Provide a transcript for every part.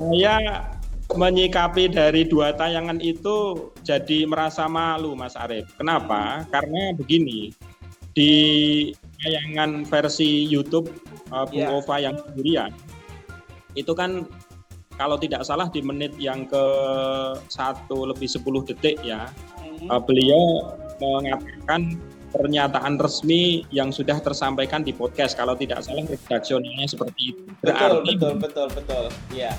Saya menyikapi dari dua tayangan itu jadi merasa malu, Mas Arief. Kenapa? Karena begini, di tayangan versi YouTube Bung Ya. Ova yang sendirian, itu kan kalau tidak salah di menit yang ke 1 lebih 10 detik ya, beliau mengatakan pernyataan resmi yang sudah tersampaikan di podcast. Kalau tidak salah redaksionalnya seperti itu. Betul, Berarti betul, betul, betul. Ya.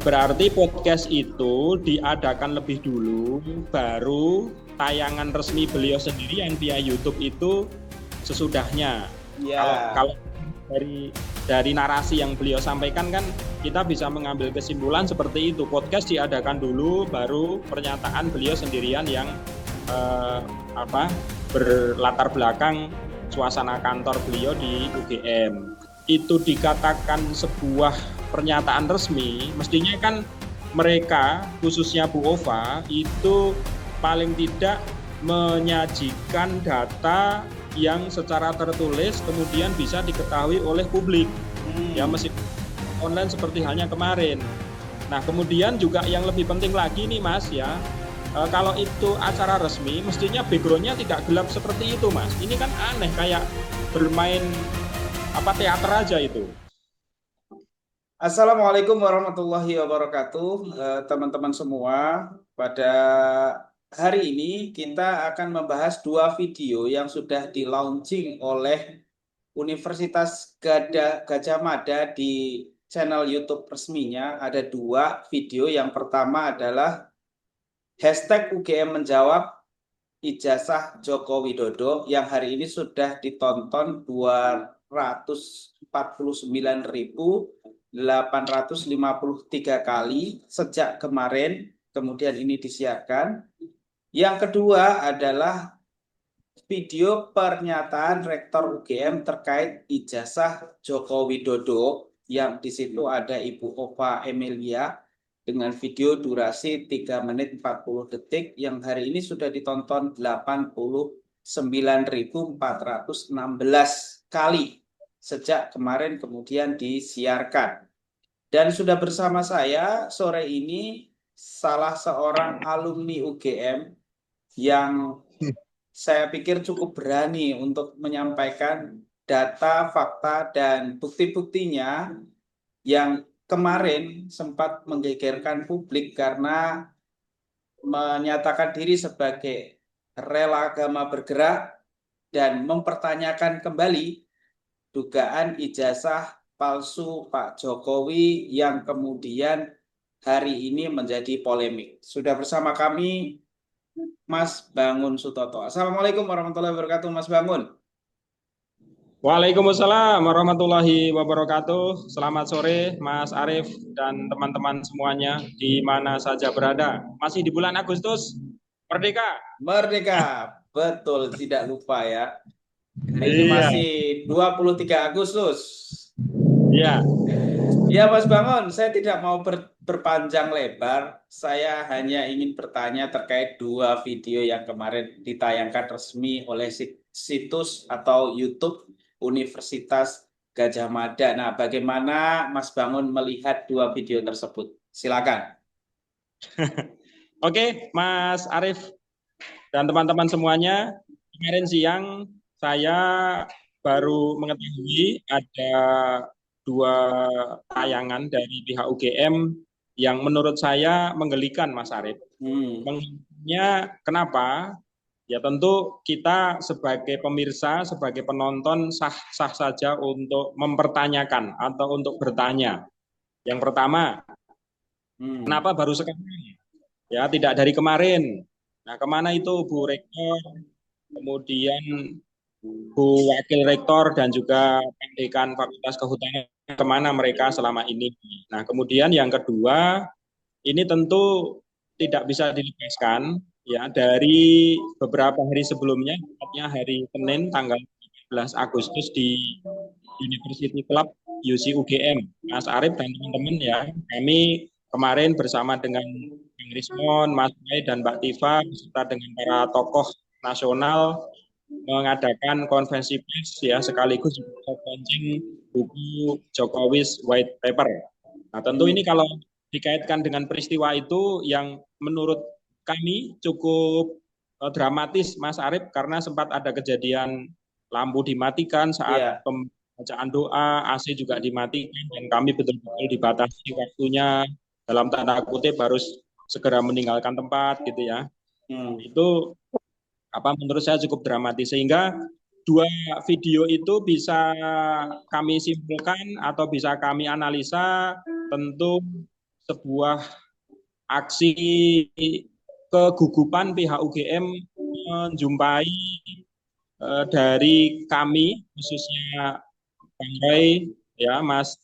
Berarti podcast itu diadakan lebih dulu, baru tayangan resmi beliau sendiri yang via YouTube itu sesudahnya. Kalau Ya. kalau dari narasi yang beliau sampaikan kan kita bisa mengambil kesimpulan seperti itu. Podcast diadakan dulu, baru pernyataan beliau sendirian yang berlatar belakang suasana kantor beliau di UGM. Itu dikatakan sebuah pernyataan resmi, mestinya kan mereka, khususnya Bu Ova, itu paling tidak menyajikan data yang secara tertulis kemudian bisa diketahui oleh publik. Ya, meskipun online seperti halnya kemarin. Nah, kemudian juga yang lebih penting lagi nih Mas ya, kalau itu acara resmi, mestinya backgroundnya tidak gelap seperti itu Mas. Ini kan aneh, kayak bermain teater aja itu. Assalamualaikum warahmatullahi wabarakatuh, teman-teman semua. Pada hari ini kita akan membahas dua video yang sudah di-launching oleh Universitas Gajah Mada di channel YouTube resminya. Ada dua video. Yang pertama adalah hashtag UGM menjawab ijazah Joko Widodo yang hari ini sudah ditonton 249.853 kali sejak kemarin, kemudian ini disiarkan. Yang kedua adalah video pernyataan Rektor UGM terkait ijazah Joko Widodo yang di situ ada Ibu Ova Emilia dengan video durasi 3 menit 40 detik yang hari ini sudah ditonton 89.416 kali sejak kemarin kemudian disiarkan. Dan sudah bersama saya sore ini salah seorang alumni UGM yang saya pikir cukup berani untuk menyampaikan data, fakta, dan bukti-buktinya yang kemarin sempat menggegerkan publik karena menyatakan diri sebagai rela agama bergerak dan mempertanyakan kembali dugaan ijazah palsu Pak Jokowi yang kemudian hari ini menjadi polemik. Sudah bersama kami Mas Bangun Sutoto. Assalamualaikum warahmatullahi wabarakatuh, Mas Bangun. Waalaikumsalam warahmatullahi wabarakatuh. Selamat sore Mas Arief dan teman-teman semuanya di mana saja berada. Masih di bulan Agustus, merdeka. Merdeka, betul, tidak lupa ya. Ini Iya, masih 23 Agustus. iya. Ya, Mas Bangun, saya tidak mau berpanjang lebar. Saya hanya ingin bertanya terkait dua video yang kemarin ditayangkan resmi oleh situs atau YouTube Universitas Gajah Mada. Nah, bagaimana Mas Bangun melihat dua video tersebut? Silakan. Oke, Mas Arief dan teman-teman semuanya, kemarin siang saya baru mengetahui ada dua tayangan dari pihak UGM yang menurut saya menggelikan, Mas Arief. Menggelikannya kenapa? Ya tentu kita sebagai pemirsa, sebagai penonton sah-sah saja untuk mempertanyakan atau untuk bertanya. Yang pertama, kenapa baru sekarang? Ya tidak dari kemarin. Nah, kemana itu Bu Rektor, kemudian Bu Wakil Rektor dan juga Dekan Fakultas Kehutanan, kemana mereka selama ini? Nah, kemudian yang kedua, ini tentu tidak bisa dilepaskan ya dari beberapa hari sebelumnya, tepatnya hari Senin tanggal 13 Agustus di University Club UC UGM. Mas Arief dan teman-teman ya, kami kemarin bersama dengan Bang Rismon, Mas Mai dan Mbak Tifa beserta dengan para tokoh nasional mengadakan konferensi pers ya sekaligus juga launching buku Jokowi's White Paper. Nah, tentu ini kalau dikaitkan dengan peristiwa itu yang menurut kami cukup dramatis, Mas Arief, karena sempat ada kejadian lampu dimatikan saat Iya. pembacaan doa, AC juga dimatikan, dan kami betul-betul dibatasi waktunya, dalam tanda kutip harus segera meninggalkan tempat gitu ya. Itu menurut saya cukup dramatis, sehingga dua video itu bisa kami simpulkan atau bisa kami analisa tentu sebuah aksi kegugupan pihak UGM menjumpai dari kami, khususnya Bang Ray, ya Mas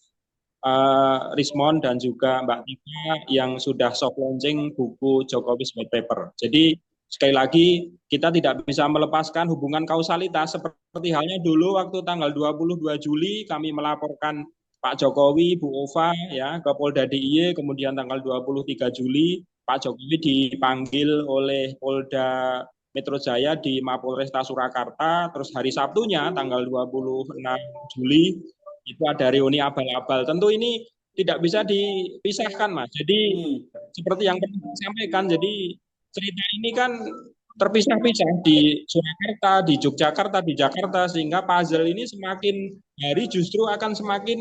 Rismon dan juga Mbak Tika yang sudah soft launching buku Jokowi's White Paper. Jadi sekali lagi kita tidak bisa melepaskan hubungan kausalitas, seperti halnya dulu waktu tanggal 22 Juli kami melaporkan Pak Jokowi, Bu Ova ya ke Polda DIY, kemudian tanggal 23 Juli Pak Jokowi dipanggil oleh Polda Metro Jaya di Mapolresta Surakarta, terus hari Sabtunya tanggal 26 Juli itu ada reuni abal-abal. Tentu ini tidak bisa dipisahkan, Mas. Jadi seperti yang pernah saya sampaikan, jadi cerita ini kan terpisah-pisah di Surakarta, di Yogyakarta, di Jakarta, sehingga puzzle ini semakin hari justru akan semakin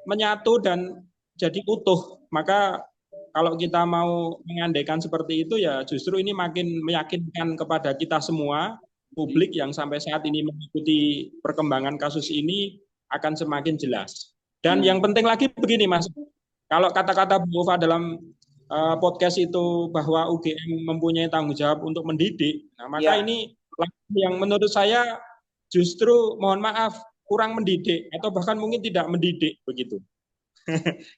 menyatu dan jadi utuh. Maka kalau kita mau mengandaikan seperti itu, ya justru ini makin meyakinkan kepada kita semua, publik yang sampai saat ini mengikuti perkembangan kasus ini akan semakin jelas. Dan yang penting lagi begini, Mas, kalau kata-kata Bu Ova dalam podcast itu bahwa UGM mempunyai tanggung jawab untuk mendidik, nah maka ini yang menurut saya justru mohon maaf kurang mendidik atau bahkan mungkin tidak mendidik begitu.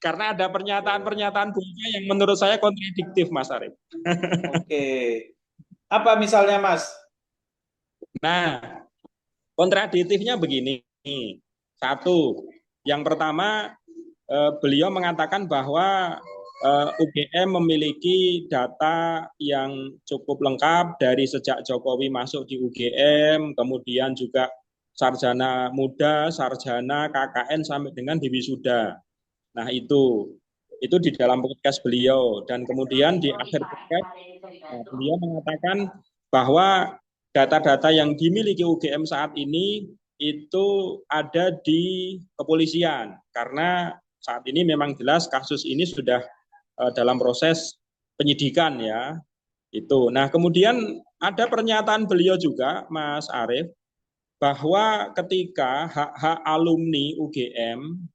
Karena ada pernyataan-pernyataan Bu Ova yang menurut saya kontradiktif, Mas Arief. Oke. Apa misalnya, Mas? Nah, kontradiktifnya begini. Satu, yang pertama beliau mengatakan bahwa UGM memiliki data yang cukup lengkap dari sejak Jokowi masuk di UGM, kemudian juga sarjana muda, sarjana KKN sampai dengan di wisuda. Nah, itu di dalam podcast beliau, dan kemudian di akhir podcast beliau mengatakan bahwa data-data yang dimiliki UGM saat ini itu ada di kepolisian, karena saat ini memang jelas kasus ini sudah dalam proses penyidikan ya. Itu. Nah, kemudian ada pernyataan beliau juga, Mas Arief, bahwa ketika hak-hak alumni UGM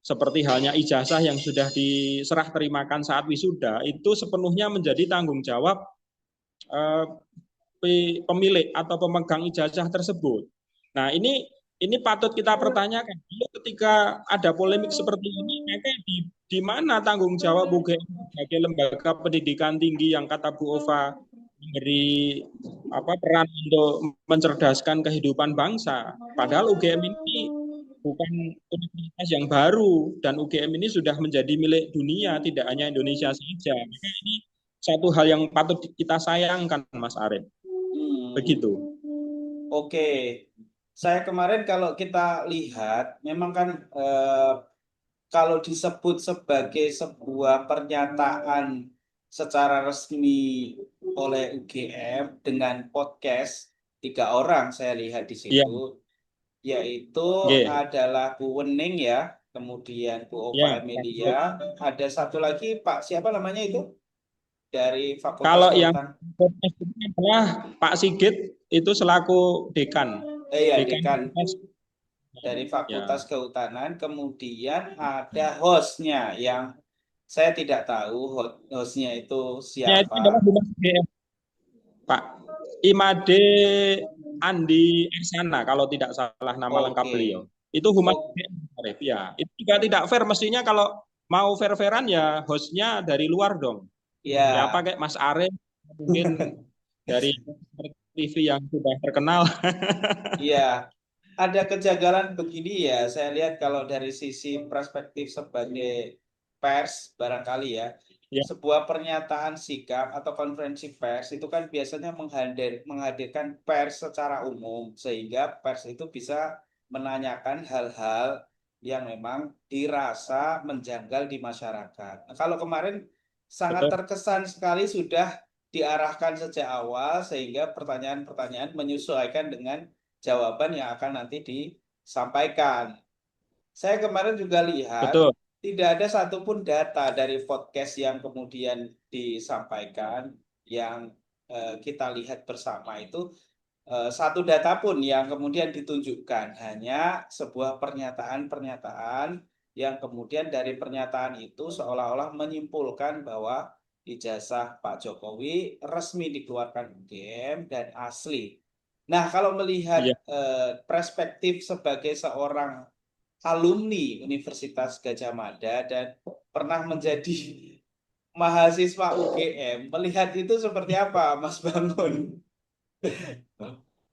seperti halnya ijazah yang sudah diserah terimakan saat wisuda itu sepenuhnya menjadi tanggung jawab pemilik atau pemegang ijazah tersebut. Nah, ini patut kita pertanyakan. Ketika ada polemik seperti ini, maka di mana tanggung jawab UGM sebagai lembaga pendidikan tinggi yang kata Bu Ova memberi peran untuk mencerdaskan kehidupan bangsa. Padahal UGM ini bukan universitas yang baru, dan UGM ini sudah menjadi milik dunia, tidak hanya Indonesia saja. Maka ini satu hal yang patut kita sayangkan, Mas Arief. Begitu. Oke. Saya kemarin kalau kita lihat, memang kan kalau disebut sebagai sebuah pernyataan secara resmi oleh UGM dengan podcast 3 orang saya lihat di situ, yaitu adalah Bu Wening ya, kemudian Bu Ova Emilia, ada satu lagi Pak siapa namanya itu dari Fakultas Kalau Kehutanan. yang podcast ini adalah Pak Sigit, itu selaku dekan. Dekan dari Fakultas Kehutanan. Kemudian ada hostnya yang saya tidak tahu hostnya itu siapa. Itu adalah Pak Imade Andi Irsana, kalau tidak salah nama lengkap beliau. Itu humas ya. Itu juga tidak fair, mestinya kalau mau fair-fairan ya hostnya dari luar dong. Ya pakai Mas Arief, mungkin dari TV yang sudah terkenal. Iya, ada kejanggalan begini ya. Saya lihat kalau dari sisi perspektif sebagai pers barangkali ya, sebuah pernyataan sikap atau konferensi pers itu kan biasanya menghadirkan pers secara umum, sehingga pers itu bisa menanyakan hal-hal yang memang dirasa menjanggal di masyarakat. Nah, kalau kemarin sangat betul, terkesan sekali sudah diarahkan sejak awal sehingga pertanyaan-pertanyaan menyesuaikan dengan jawaban yang akan nanti disampaikan. Saya kemarin juga lihat betul. tidak ada satupun data dari podcast yang kemudian disampaikan yang kita lihat bersama itu satu data pun yang kemudian ditunjukkan, hanya sebuah pernyataan-pernyataan yang kemudian dari pernyataan itu seolah-olah menyimpulkan bahwa ijazah Pak Jokowi resmi dikeluarkan UGM dan asli. Nah, kalau melihat Iya. perspektif sebagai seorang alumni Universitas Gadjah Mada dan pernah menjadi mahasiswa UGM, melihat itu seperti apa, Mas Bangun?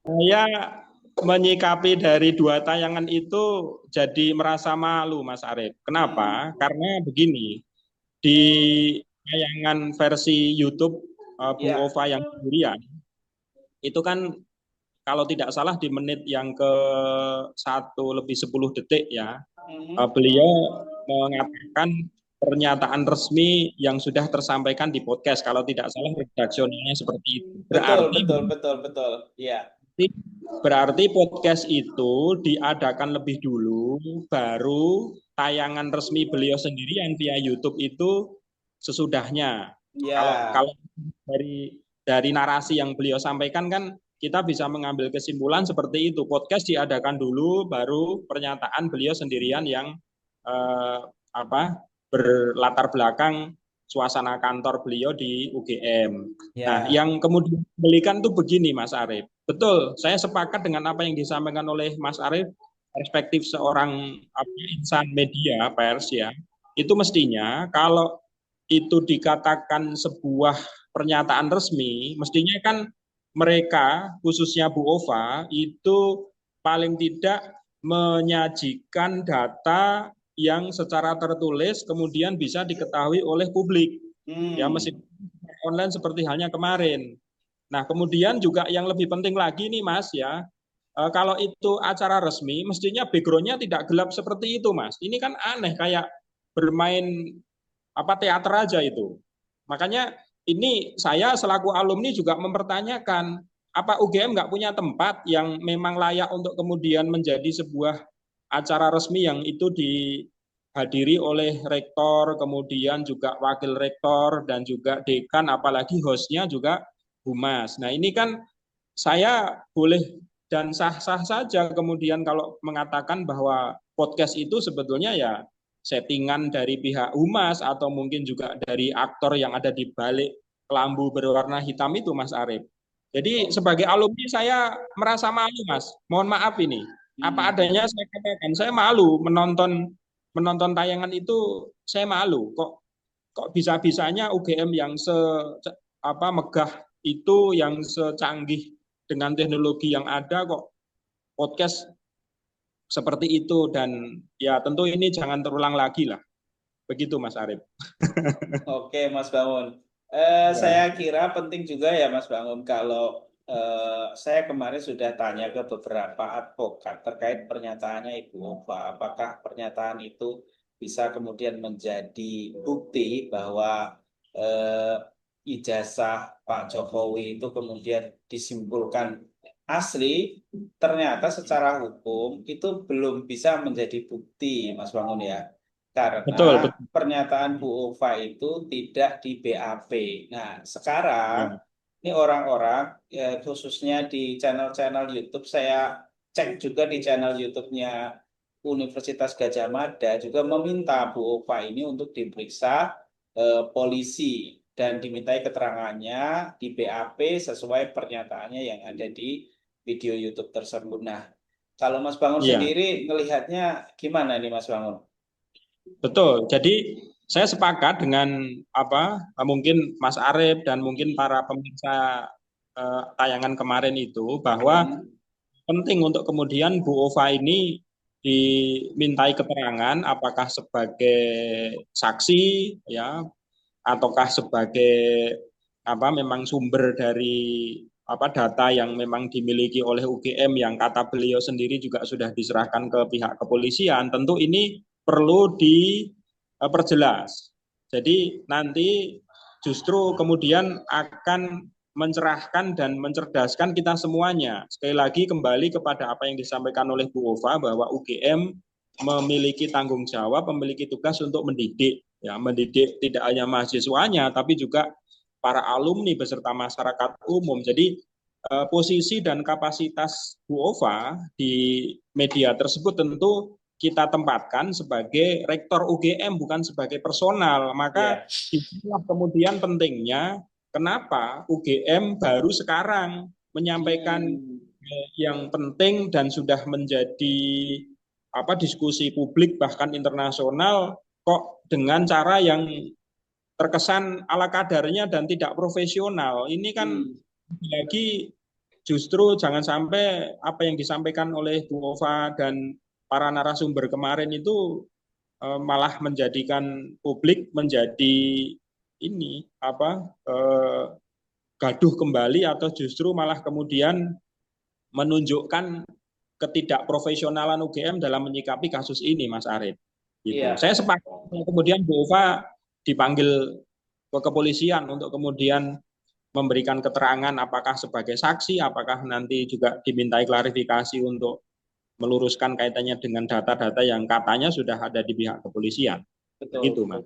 Saya menyikapi dari dua tayangan itu jadi merasa malu, Mas Arief. Hmm, Kenapa? Karena begini, di tayangan versi YouTube Bung ya. Ova yang sendirian, itu kan kalau tidak salah di menit yang ke 1 lebih 10 detik ya, Hmm. beliau mengatakan pernyataan resmi yang sudah tersampaikan di podcast. Kalau tidak salah redaksionalnya seperti itu. Betul, betul, betul, betul. Iya. Berarti podcast itu diadakan lebih dulu, baru tayangan resmi beliau sendirian via YouTube itu sesudahnya. Kalau Ya, kalau dari narasi yang beliau sampaikan kan kita bisa mengambil kesimpulan seperti itu. Podcast diadakan dulu, baru pernyataan beliau sendirian yang eh, apa berlatar belakang suasana kantor beliau di UGM. Nah, ya. yang kemudian belikan tuh begini, Mas Arief. Betul, saya sepakat dengan apa yang disampaikan oleh Mas Arief, perspektif seorang insan media pers ya. Itu mestinya kalau itu dikatakan sebuah pernyataan resmi, mestinya kan mereka, khususnya Bu Ova, itu paling tidak menyajikan data yang secara tertulis kemudian bisa diketahui oleh publik. Ya, Hmm. meskipun online seperti halnya kemarin. Nah, kemudian juga yang lebih penting lagi nih Mas ya, kalau itu acara resmi, mestinya backgroundnya tidak gelap seperti itu Mas. Ini kan aneh kayak bermain teater aja itu. Makanya ini saya selaku alumni juga mempertanyakan, apa UGM nggak punya tempat yang memang layak untuk kemudian menjadi sebuah acara resmi yang itu dihadiri oleh rektor, kemudian juga wakil rektor dan juga dekan, apalagi hostnya juga humas. Nah ini kan saya boleh dan sah-sah saja kemudian kalau mengatakan bahwa podcast itu sebetulnya ya settingan dari pihak humas atau mungkin juga dari aktor yang ada di balik kelambu berwarna hitam itu, Mas Arief. Jadi Oh. sebagai alumni saya merasa malu, Mas. Mohon maaf ini. Apa Hmm. adanya saya katakan, saya malu menonton menonton tayangan itu, saya malu. Kok bisa-bisanya UGM yang megah itu, yang secanggih dengan teknologi yang ada, kok podcast seperti itu. Dan ya tentu ini jangan terulang lagi lah. Begitu Mas Arief. Oke, Mas Bangun. Ya, Saya kira penting juga ya, Mas Bangun, kalau saya kemarin sudah tanya ke beberapa advokat terkait pernyataannya Ibu Ova, apakah pernyataan itu bisa kemudian menjadi bukti bahwa eh, ijazah Pak Jokowi itu kemudian disimpulkan asli, ternyata secara hukum itu belum bisa menjadi bukti, Mas Bangun ya. betul, Karena betul. pernyataan Bu Ova itu tidak di BAP. Nah, sekarang Ya, ini orang-orang khususnya di channel-channel YouTube, saya cek juga di channel YouTube-nya Universitas Gadjah Mada juga meminta Bu Ova ini untuk diperiksa polisi dan dimintai keterangannya di BAP sesuai pernyataannya yang ada di video YouTube tersebut. Nah, kalau Mas Bangun iya, sendiri ngelihatnya gimana ini Mas Bangun? betul. Jadi saya sepakat dengan mungkin Mas Arief dan mungkin para pemirsa tayangan kemarin itu, bahwa Hmm. penting untuk kemudian Bu Ova ini dimintai keterangan apakah sebagai saksi ya, ataukah sebagai memang sumber dari data yang memang dimiliki oleh UGM yang kata beliau sendiri juga sudah diserahkan ke pihak kepolisian, tentu ini perlu diperjelas. Jadi nanti justru kemudian akan mencerahkan dan mencerdaskan kita semuanya. Sekali lagi kembali kepada apa yang disampaikan oleh Bu Ova bahwa UGM memiliki tanggung jawab, memiliki tugas untuk mendidik, ya, mendidik tidak hanya mahasiswanya tapi juga para alumni beserta masyarakat umum. Jadi posisi dan kapasitas Bu Ova di media tersebut tentu kita tempatkan sebagai rektor UGM bukan sebagai personal. Maka itulah kemudian pentingnya kenapa UGM baru sekarang menyampaikan yang penting dan sudah menjadi diskusi publik bahkan internasional kok dengan cara yang terkesan ala kadarnya dan tidak profesional. Ini kan lagi justru jangan sampai apa yang disampaikan oleh Bu Ova dan para narasumber kemarin itu malah menjadikan publik menjadi ini gaduh kembali atau justru malah kemudian menunjukkan ketidakprofesionalan UGM dalam menyikapi kasus ini, Mas Arief. Gitu. Iya. Saya sepakat kemudian Bu Ova dipanggil ke kepolisian untuk kemudian memberikan keterangan apakah sebagai saksi, apakah nanti juga dimintai klarifikasi untuk meluruskan kaitannya dengan data-data yang katanya sudah ada di pihak kepolisian. Betul. Gitu, Mas.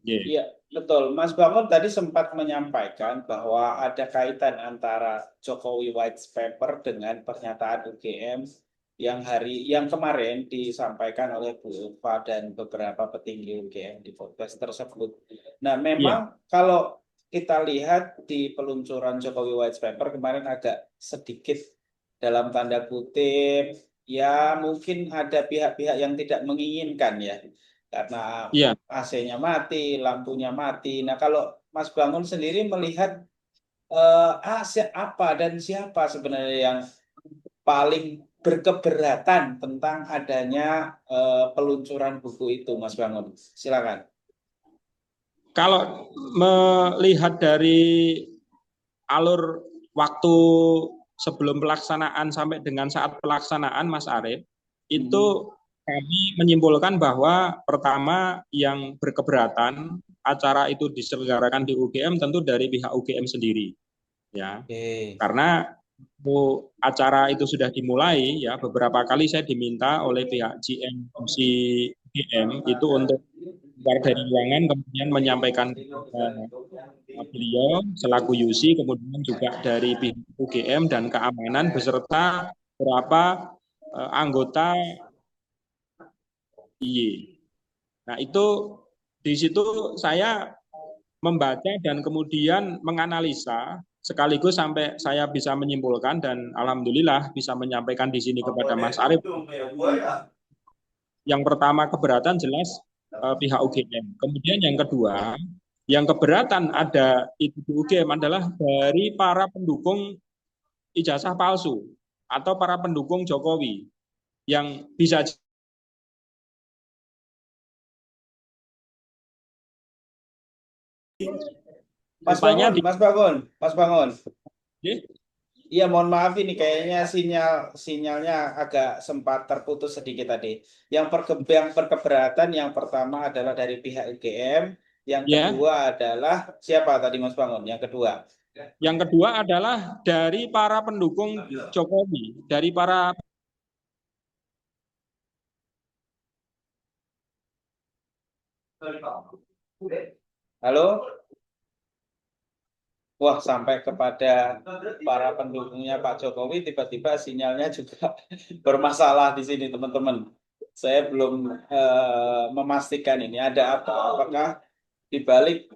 Iya, betul. Mas Bangun tadi sempat menyampaikan bahwa ada kaitan antara Jokowi White Paper dengan pernyataan UGM yang kemarin disampaikan oleh Bu Eva dan beberapa petinggi UGM di podcast tersebut. Nah, memang kalau kita lihat di peluncuran Jokowi White Paper kemarin agak sedikit dalam tanda kutip, ya mungkin ada pihak-pihak yang tidak menginginkan ya. Karena AC-nya mati, lampunya mati. Nah, kalau Mas Bangun sendiri melihat apa dan siapa sebenarnya yang paling berkeberatan tentang adanya peluncuran buku itu, Mas Bangun? Silakan. Kalau melihat dari alur waktu sebelum pelaksanaan sampai dengan saat pelaksanaan, Mas Arief, itu kami menyimpulkan bahwa pertama yang berkeberatan acara itu diselenggarakan di UGM tentu dari pihak UGM sendiri, ya. Karena acara itu sudah dimulai, ya beberapa kali saya diminta oleh pihak GMC UGM itu untuk keluar dari ruangan kemudian menyampaikan beliau selaku Yusi, kemudian juga dari pihak UGM dan keamanan beserta beberapa anggota IY. Nah, itu di situ saya membaca dan kemudian menganalisa sekaligus sampai saya bisa menyimpulkan dan alhamdulillah bisa menyampaikan di sini kepada Mas Arief. Yang pertama keberatan jelas pihak UGM. Kemudian yang kedua, yang keberatan ada itu di UGM adalah dari para pendukung ijazah palsu atau para pendukung Jokowi yang bisa Mas Bangun. Iya, mohon maaf ini kayaknya sinyalnya agak sempat terputus sedikit tadi. Yang berkeberatan yang pertama adalah dari pihak UGM, yang kedua adalah siapa tadi Mas Bangun? Yang kedua. Yang kedua adalah dari para pendukung Jokowi, dari para Halo? Wah, sampai kepada para pendukungnya Pak Jokowi, tiba-tiba sinyalnya juga bermasalah di sini, teman-teman. Saya belum memastikan ini ada apa. Apakah di balik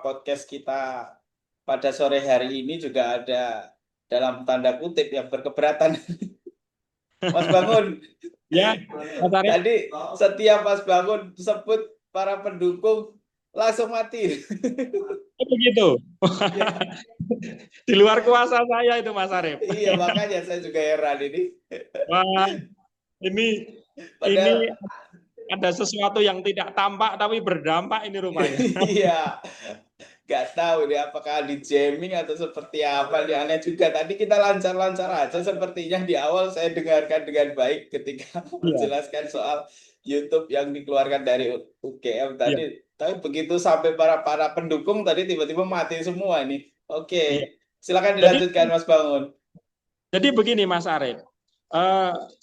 podcast kita pada sore hari ini juga ada dalam tanda kutip yang berkeberatan. Mas Bangun. Ya, tadi setiap Mas Bangun sebut para pendukung langsung mati. Begitu. Di luar kuasa saya itu Mas Arief. Iya, makanya saya juga heran ini. Wah, ini ada sesuatu yang tidak tampak tapi berdampak ini rupanya. Iya. Nggak tahu deh apakah di jamming atau seperti apa. Dia aneh juga. Tadi kita lancar-lancar aja sepertinya di awal saya dengarkan dengan baik ketika Iya, menjelaskan soal YouTube yang dikeluarkan dari UGM iya, tadi. Tapi begitu sampai para pendukung tadi tiba-tiba mati semua ini. iya. Oke, silakan Jadi dilanjutkan Mas Bangun. Jadi begini Mas Arief,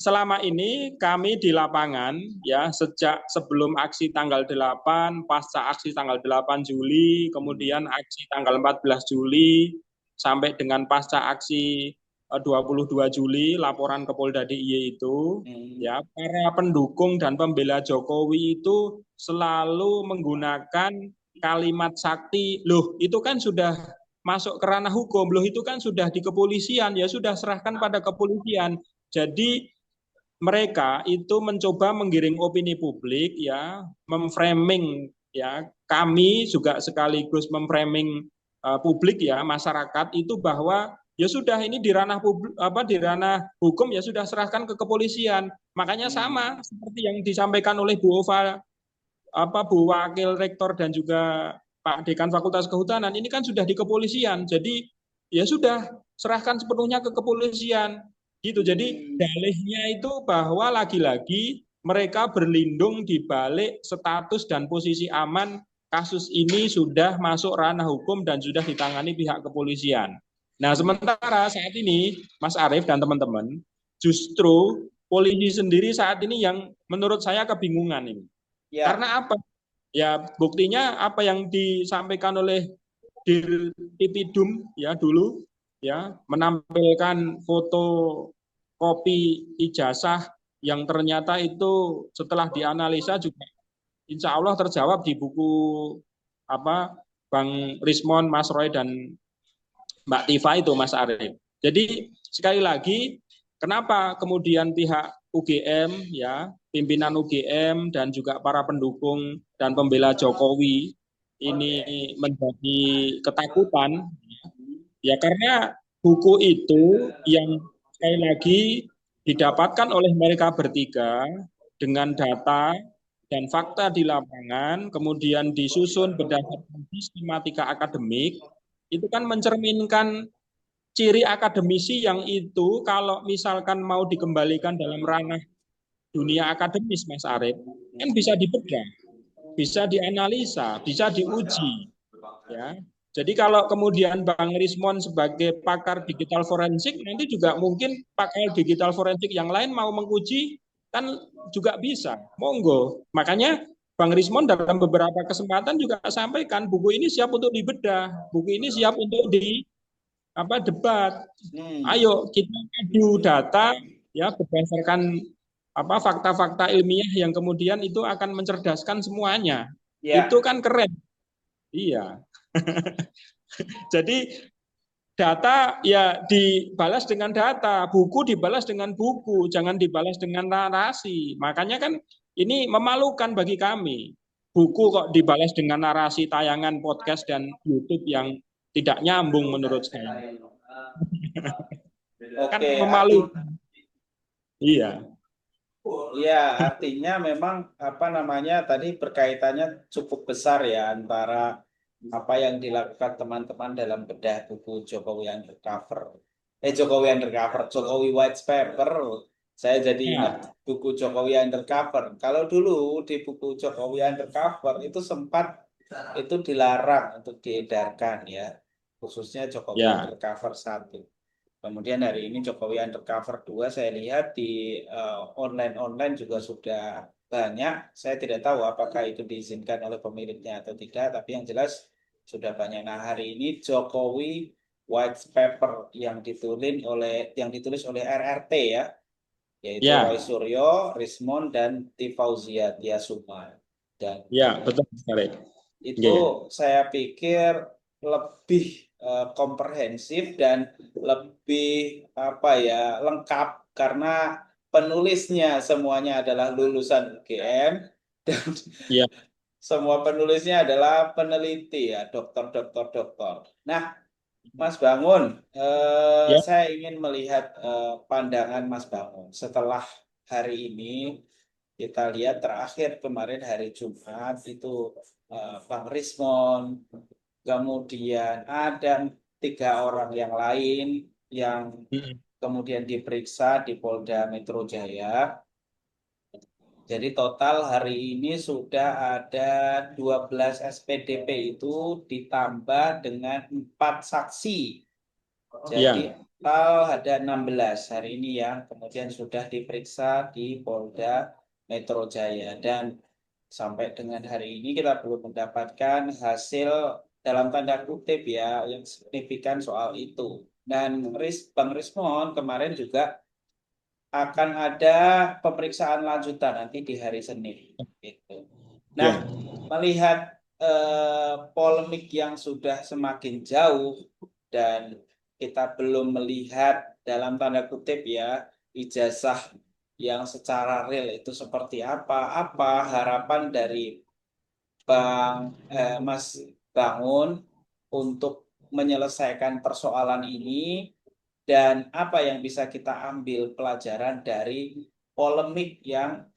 selama ini kami di lapangan ya sejak sebelum aksi tanggal 8, pasca aksi tanggal 8 Juli, kemudian aksi tanggal 14 Juli sampai dengan pasca aksi 22 Juli laporan ke Polda DIY itu ya para pendukung dan pembela Jokowi itu selalu menggunakan kalimat sakti, loh itu kan sudah masuk ke ranah hukum, loh itu kan sudah di kepolisian, ya sudah serahkan pada kepolisian. Jadi mereka itu mencoba menggiring opini publik ya, memframing ya, kami juga sekaligus memframing publik ya, masyarakat itu bahwa ya sudah ini di ranah publik apa di ranah hukum ya sudah serahkan ke kepolisian. Makanya sama seperti yang disampaikan oleh Bu Ova Bu Wakil Rektor dan juga Pak Dekan Fakultas Kehutanan ini kan sudah di kepolisian. Jadi ya sudah serahkan sepenuhnya ke kepolisian. Gitu. Jadi dalihnya itu bahwa lagi-lagi mereka berlindung di balik status dan posisi aman kasus ini sudah masuk ranah hukum dan sudah ditangani pihak kepolisian. Nah, sementara saat ini Mas Arief dan teman-teman justru polisi sendiri saat ini yang menurut saya kebingungan ini. Ya, Karena apa? Ya buktinya apa yang disampaikan oleh Dirtipidum ya dulu ya menampilkan foto kopi ijazah yang ternyata itu setelah dianalisa juga insya Allah terjawab di buku apa Bang Rismon, Mas Roy dan Mbak Tifa itu Mas Arief. Jadi sekali lagi kenapa kemudian pihak UGM ya pimpinan UGM dan juga para pendukung dan pembela Jokowi ini menjadi ketakutan ya karena buku itu yang sekali lagi didapatkan oleh mereka bertiga dengan data dan fakta di lapangan kemudian disusun berdasarkan sistematika akademik itu kan mencerminkan ciri akademisi yang itu kalau misalkan mau dikembalikan dalam ranah dunia akademis Mas Arief kan bisa dibedah, bisa dianalisa, bisa diuji ya. Jadi kalau kemudian Bang Rismon sebagai pakar digital forensik nanti juga mungkin pakar digital forensik yang lain mau menguji kan juga bisa. Monggo. Makanya Bang Rismon dalam beberapa kesempatan juga sampaikan buku ini siap untuk dibedah, buku ini siap untuk debat. Ayo kita adu data ya berdasarkan fakta-fakta ilmiah yang kemudian itu akan mencerdaskan semuanya. ya. Itu kan keren. Iya. Jadi data ya dibalas dengan data, buku dibalas dengan buku, jangan dibalas dengan narasi. Makanya kan ini memalukan bagi kami. Buku kok dibalas dengan narasi tayangan podcast dan YouTube yang tidak nyambung menurut saya. Kan Oke, memalukan. Iya. ya, artinya memang apa namanya tadi berkaitannya cukup besar ya antara apa yang dilakukan teman-teman dalam bedah buku Jokowi Undercover. Jokowi Undercover, Jokowi White Paper. Saya jadi ingat Ya, buku Jokowi Undercover. Kalau dulu di buku Jokowi Undercover itu sempat itu dilarang untuk diedarkan ya, khususnya Jokowi ya, Undercover 1. Kemudian hari ini Jokowi Undercover 2 saya lihat di online-online juga sudah banyak. Saya tidak tahu apakah itu diizinkan oleh pemiliknya atau tidak, tapi yang jelas sudah banyak. Nah, hari ini Jokowi White Paper yang ditulis oleh RRT ya, yaitu Roy ya, Suryo, Rismon dan Tifauzia Tiasuma. Dan ya, betul sekali. itu Iya. saya pikir lebih komprehensif dan lebih apa ya lengkap karena penulisnya semuanya adalah lulusan UGM dan Iya, semua penulisnya adalah peneliti ya dokter. Nah, Mas Bangun, ya, saya ingin melihat pandangan Mas Bangun setelah hari ini. Kita lihat terakhir kemarin hari Jumat itu Bang Rismon, kemudian ada 3 orang yang lain yang kemudian diperiksa di Polda Metro Jaya. Jadi total hari ini sudah ada 12 SPDP itu ditambah dengan 4 saksi. Jadi total ada 16 hari ini yang kemudian sudah diperiksa di Polda Metro Jaya. Dan sampai dengan hari ini kita belum mendapatkan hasil dalam tanda kutip ya yang signifikan soal itu. Dan Bang Rismon kemarin juga akan ada pemeriksaan lanjutan nanti di hari Senin. Gitu. Nah, melihat polemik yang sudah semakin jauh dan kita belum melihat dalam tanda kutip ya ijazah yang secara real itu seperti apa harapan dari Mas Bangun untuk menyelesaikan persoalan ini dan apa yang bisa kita ambil pelajaran dari polemik yang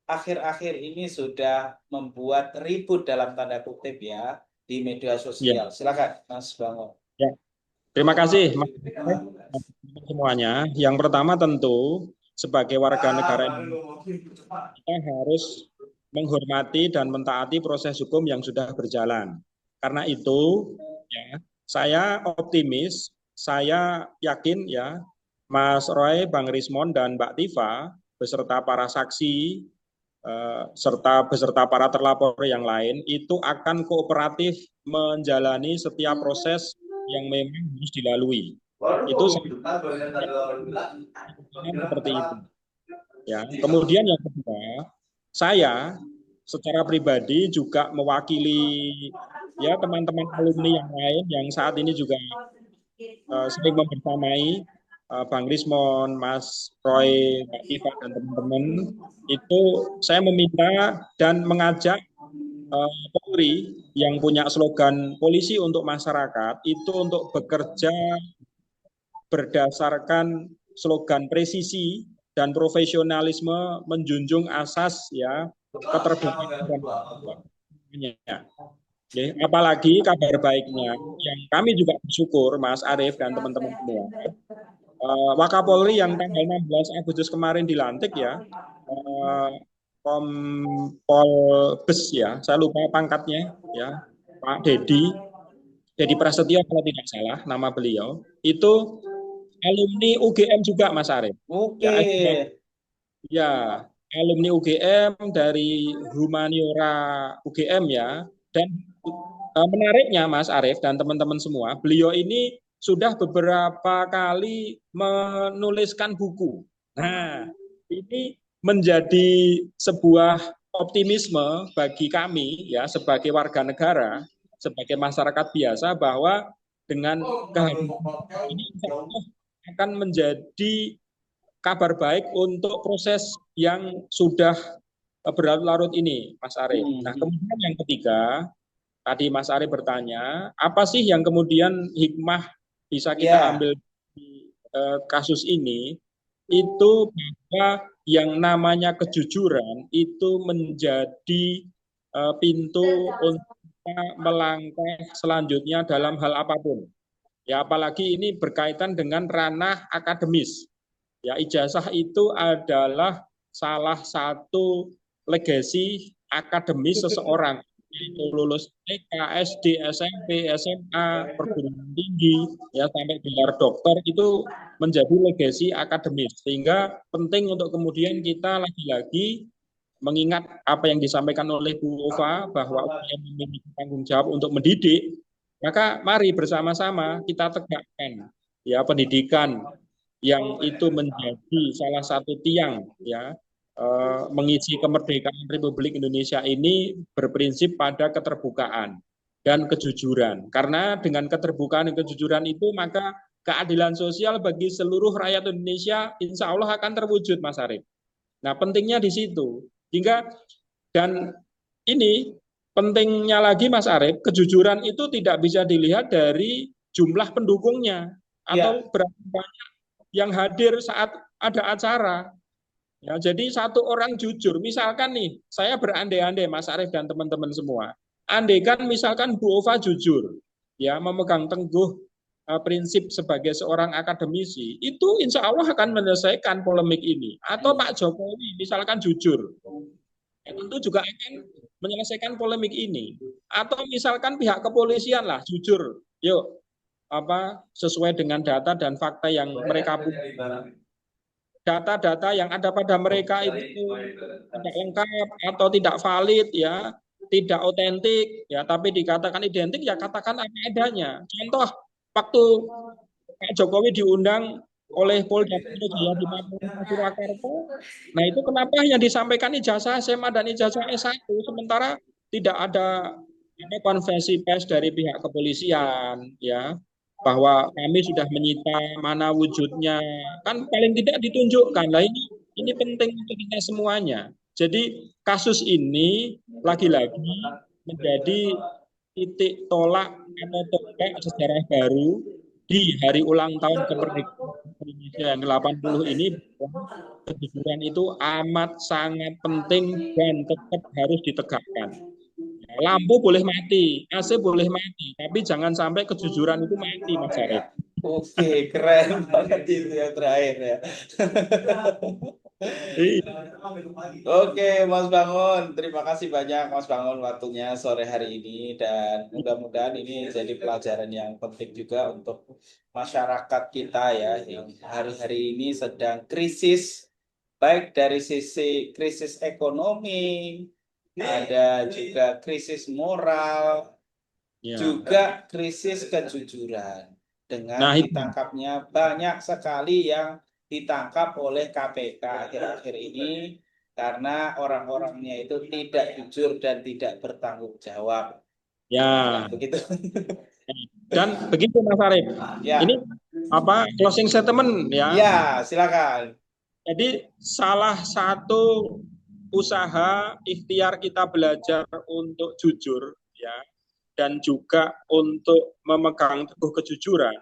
akhir-akhir ini sudah membuat ribut dalam tanda kutip ya di media sosial. Silakan Mas Bangun. Ya. Terima kasih Mas semuanya. Yang pertama tentu sebagai warga negara Indonesia kita harus menghormati dan mentaati proses hukum yang sudah berjalan. Karena itu ya, saya optimis, saya yakin ya Mas Roy, Bang Rismon dan Mbak Tifa beserta para saksi serta beserta para terlapor yang lain itu akan kooperatif menjalani setiap proses yang memang harus dilalui. Itu seperti itu. Ya. Kemudian yang kedua, saya secara pribadi juga mewakili ya teman-teman alumni yang lain yang saat ini juga sering membersamai Bang Rismon, Mas Roy, Mbak Tifa dan teman-teman itu saya meminta dan mengajak Polri yang punya slogan polisi untuk masyarakat itu untuk bekerja berdasarkan slogan presisi dan profesionalisme menjunjung asas ya keterbukaan dan ya, apalagi kabar baiknya yang kami juga bersyukur Mas Arief dan teman-teman semua Wakapolri yang tanggal 16 Agustus kemarin dilantik ya Kompolbes ya saya lupa pangkatnya ya Pak Dedi Prasetyo kalau tidak salah nama beliau itu alumni UGM juga Mas Arief. Oke. Ya, alumni UGM dari humaniora UGM ya. Dan menariknya Mas Arief dan teman-teman semua, beliau ini sudah beberapa kali menuliskan buku. Nah, ini menjadi sebuah optimisme bagi kami ya sebagai warga negara, sebagai masyarakat biasa bahwa dengan kehadiran ini akan menjadi kabar baik untuk proses yang sudah berlarut-larut ini, Mas Arief. Nah, kemudian yang ketiga, tadi Mas Arief bertanya, apa sih yang kemudian hikmah bisa kita ambil di kasus ini? Itu bahwa yang namanya kejujuran itu menjadi pintu untuk kita melangkah selanjutnya dalam hal apapun. Ya, apalagi ini berkaitan dengan ranah akademis. Ya, ijazah itu adalah salah satu legasi akademis seseorang, yaitu lulus TK, SD, SMP, SMA, perguruan tinggi, ya sampai gelar dokter itu menjadi legasi akademis. Sehingga penting untuk kemudian kita lagi-lagi mengingat apa yang disampaikan oleh Bu Ova bahwa upaya memiliki tanggung jawab untuk mendidik, maka mari bersama-sama kita tegakkan ya pendidikan yang itu menjadi salah satu tiang ya mengisi kemerdekaan Republik Indonesia ini berprinsip pada keterbukaan dan kejujuran. Karena dengan keterbukaan dan kejujuran itu maka keadilan sosial bagi seluruh rakyat Indonesia insya Allah akan terwujud, Mas Arief. Nah, pentingnya di situ. Hingga dan ini pentingnya lagi, Mas Arief, kejujuran itu tidak bisa dilihat dari jumlah pendukungnya atau berapa banyak yang hadir saat ada acara. Ya, jadi satu orang jujur, misalkan nih, saya berandai-andai Mas Arief dan teman-teman semua, Andaikan misalkan Bu Ova jujur, ya memegang teguh prinsip sebagai seorang akademisi, itu insya Allah akan menyelesaikan polemik ini. Atau Pak Jokowi misalkan jujur, ya tentu juga akan menyelesaikan polemik ini. Atau misalkan pihak kepolisian lah jujur, yuk sesuai dengan data dan fakta yang mereka punya. Data-data yang ada pada mereka itu tidak lengkap atau tidak valid, ya, tidak otentik, ya, tapi dikatakan identik, ya katakan apa adanya. Contoh, waktu Pak Jokowi diundang oleh Polda Metro Jaya di Purwakarta, nah itu kenapa yang disampaikan ijazah SMA dan ijazah S1, sementara tidak ada konversi pers dari pihak kepolisian, ya, bahwa kami sudah menyita, mana wujudnya, kan paling tidak ditunjukkan. Lah ini penting untuk kita semuanya. Jadi kasus ini lagi-lagi menjadi titik tolak atau tonggak sejarah baru di hari ulang tahun kemerdekaan Indonesia yang ke-80 ini. Kejujuran itu amat sangat penting dan tetap harus ditegakkan. Lampu boleh mati, AC boleh mati, tapi jangan sampai kejujuran itu mati, Mas Arief. Oke, keren banget itu yang terakhir ya. Oke, Mas Bangun, terima kasih banyak Mas Bangun waktunya sore hari ini, dan mudah-mudahan ini jadi pelajaran yang penting juga untuk masyarakat kita ya, yang hari-hari ini sedang krisis, baik dari sisi krisis ekonomi, ada juga krisis moral, juga krisis kejujuran. Dengan ditangkapnya banyak sekali yang ditangkap oleh KPK akhir-akhir ini karena orang-orangnya itu tidak jujur dan tidak bertanggung jawab. Ya, begitu. Dan begitu Mas Arief. Ya. Ini closing statement ya. Ya, silakan. Jadi salah satu usaha ikhtiar kita belajar untuk jujur, ya, dan juga untuk memegang teguh kejujuran,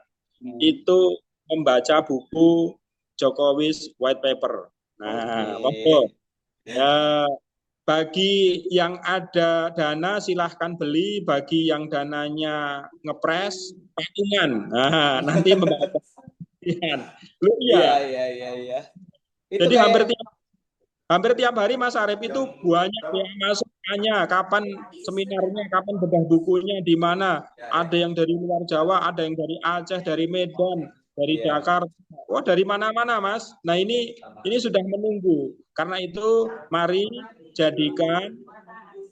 itu membaca buku Jokowi's White Paper. Nah, ya, bagi yang ada dana silahkan beli, bagi yang dananya ngepres patungan. Nah, nanti membaca. Iya. Jadi hampir tiap hari Mas Arief itu banyak yang masuk tanya kapan seminarnya, kapan bedah bukunya, di mana. Ada yang dari luar Jawa, ada yang dari Aceh, dari Medan, dari Jakarta. Wah, dari mana-mana, Mas. Nah, ini sudah menunggu. Karena itu mari jadikan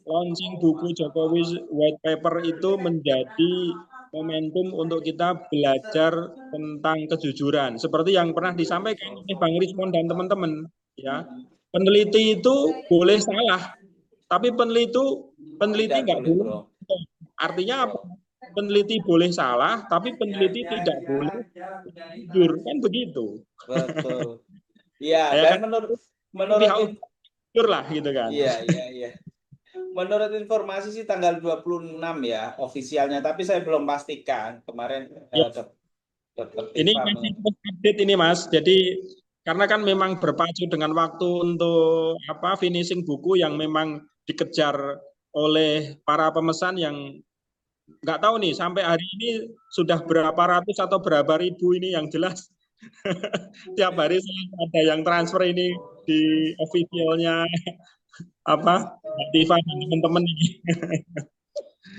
launching buku Jokowi White Paper itu menjadi momentum untuk kita belajar tentang kejujuran. Seperti yang pernah disampaikan oleh Bang Rismon dan teman-teman, ya. Peneliti itu boleh salah, tapi peneliti nggak boleh. Artinya apa? Peneliti boleh salah, tapi peneliti tidak boleh jujur, kan begitu. Betul. Iya, dan kan? menurut jujur lah gitu kan. Iya. Menurut informasi sih tanggal 26 ya ofisialnya, tapi saya belum pastikan. Kemarin ini masih update ini Mas. Jadi karena kan memang berpacu dengan waktu untuk finishing buku yang memang dikejar oleh para pemesan yang nggak tahu nih sampai hari ini sudah berapa ratus atau berapa ribu ini yang jelas. Tiap hari ada yang transfer ini di officialnya Diva dan teman-teman ini.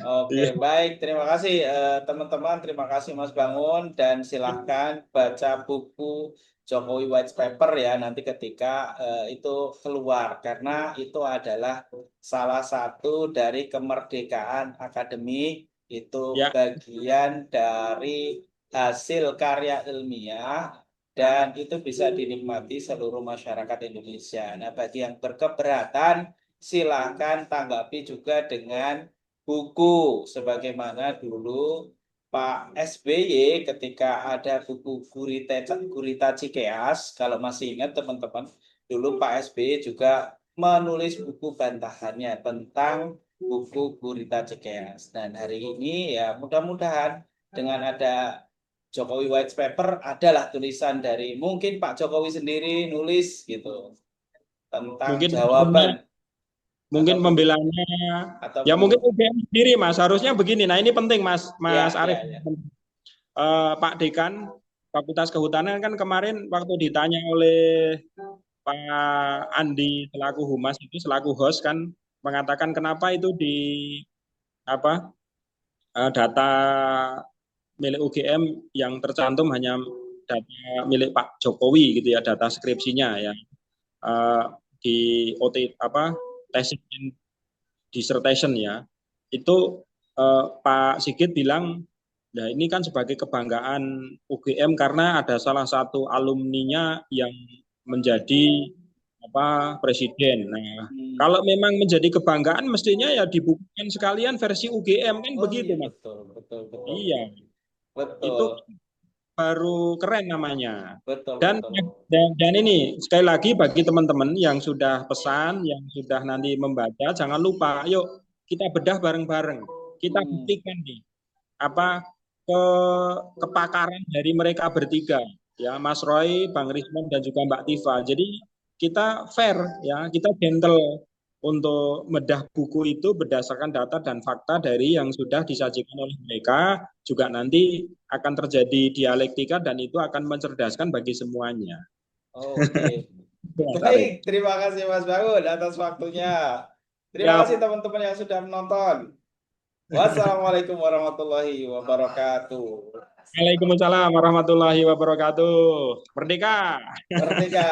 Oke, baik. Terima kasih teman-teman. Terima kasih Mas Bangun, dan silahkan baca buku Jokowi White Paper ya nanti ketika itu keluar, karena itu adalah salah satu dari kemerdekaan akademik, itu bagian dari hasil karya ilmiah dan itu bisa dinikmati seluruh masyarakat Indonesia. Nah, bagi yang berkeberatan silahkan tanggapi juga dengan buku, sebagaimana dulu Pak SBY ketika ada buku Gurita Cikeas, kalau masih ingat teman-teman, dulu Pak SBY juga menulis buku bantahannya tentang buku Gurita Cikeas. Dan hari ini ya mudah-mudahan dengan ada Jokowi White Paper adalah tulisan dari mungkin Pak Jokowi sendiri nulis gitu tentang jawaban. mungkin Ataupun- pembelanya ataupun ya mungkin UGM sendiri Mas, harusnya begini. Nah ini penting Mas Ya, Arief. ya, ya. Pak Dekan Fakultas Kehutanan kan kemarin waktu ditanya oleh Pak Andi selaku humas itu selaku host kan mengatakan kenapa itu di apa data milik UGM yang tercantum hanya data milik Pak Jokowi gitu ya, data skripsinya ya. Di OT thesis dissertation ya. Itu Pak Sigit bilang, nah ini kan sebagai kebanggaan UGM karena ada salah satu alumninya yang menjadi presiden. Nah, kalau memang menjadi kebanggaan mestinya ya dibukukan sekalian versi UGM kan Oh begitu, iya, Mas. betul. Iya, itu Betul, baru keren namanya. Dan betul. dan ini sekali lagi bagi teman-teman yang sudah pesan, yang sudah nanti membaca, jangan lupa, yuk kita bedah bareng-bareng. Kita buktikan nih apa ke kepakaran dari mereka bertiga, ya Mas Roy, Bang Risman dan juga Mbak Tifa. Jadi kita fair ya, kita gentle untuk membedah buku itu berdasarkan data dan fakta dari yang sudah disajikan oleh mereka, juga nanti akan terjadi dialektika dan itu akan mencerdaskan bagi semuanya. Oke. Mas Arief. Baik, terima kasih Mas Bangun atas waktunya. Terima Ya, kasih teman-teman yang sudah menonton. Wassalamualaikum warahmatullahi wabarakatuh. Waalaikumsalam warahmatullahi wabarakatuh. Merdeka. Merdeka.